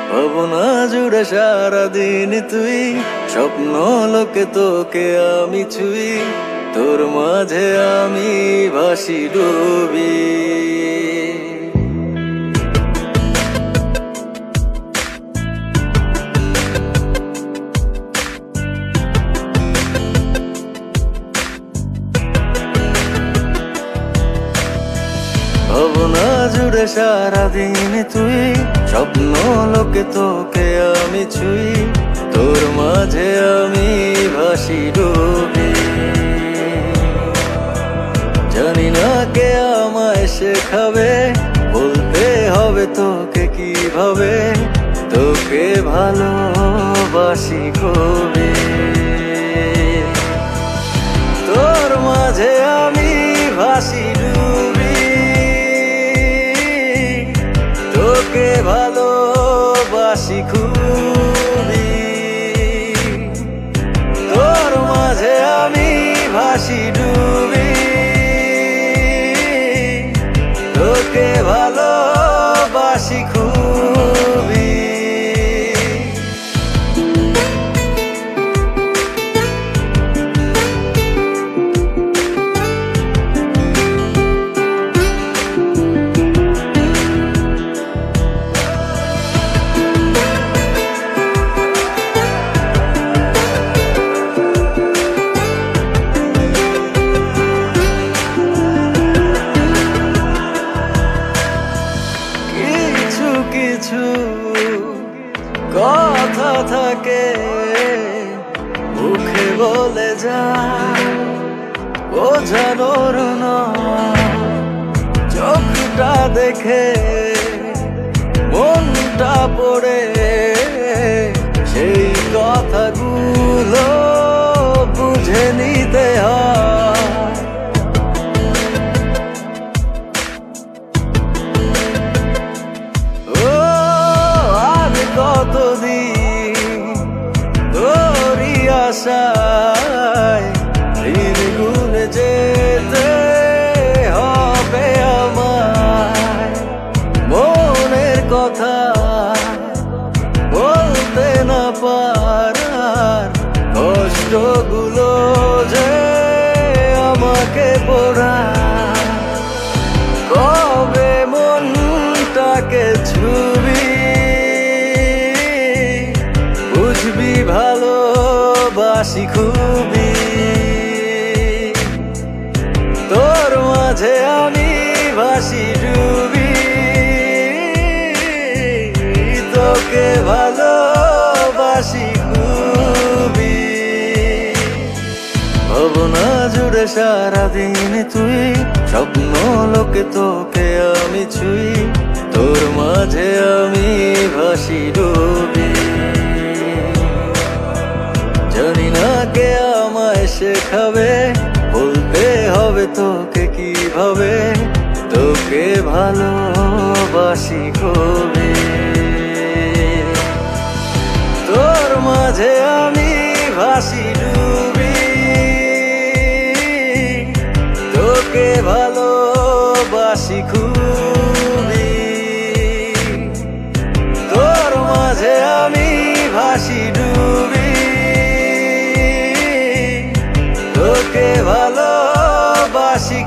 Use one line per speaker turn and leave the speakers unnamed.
ভাবনা জুড়ে সারাদিন তুই, স্বপ্ন লোকে তোকে আমি ছুই, তোর মাঝে আমি ভাসি ডুবি। ভাবনা জুড়ে সারাদিন তুই, স্বপ্ন লোকে তোকে আমি ছুই, তোর মাঝে আমি ভাসি ডুবি। জানি না কে আমায় শেখাবে, বলতে হবে তোকে কিভাবে, তোকে ভালোবাসি খুবই। তোর মাঝে আমি ভাসি ডুবি, তোকে ভালোবাসি খুবই। তোর মাঝে আমি ভাসি ডুবি, তোকে ভালোবাসি খুবই। কিছু কথা থাকে মুখে বলে যা, বোঝানোর নয়, চোখটা দেখে মনটা পড়ে, সেই কথাগুলো বুঝে নিতে হয়। কতদিন তোরই আশায় দিন গুনে যেতে হবে আমায়, মনের কথা বলতে না পারার কষ্টগুলো যে আমাকে পোড়ায়। কবে মনটাকে ছুবি, বুঝবি ভালোবাসি খুবই। তোর মাঝে আমি ভাসি ডুবি, তোকে ভালোবাসি খুবই। ভাবনা জুড়ে সারাদিন তুই, স্বপ্ন লোকে তোকে আমি ছুই, তোর মাঝে আমি ভাসি ডুবি। জানি না কে আমায় শেখাবে, বলতে হবে তোকে কিভাবে, তোকে ভালোবাসি খুবই। তোর মাঝে আমি ভাসি ডুবি, তোকে ভালোবাসি খুবই। তোর মাঝে আমি ভাসি ডুবি, তোকে ভালোবাসি।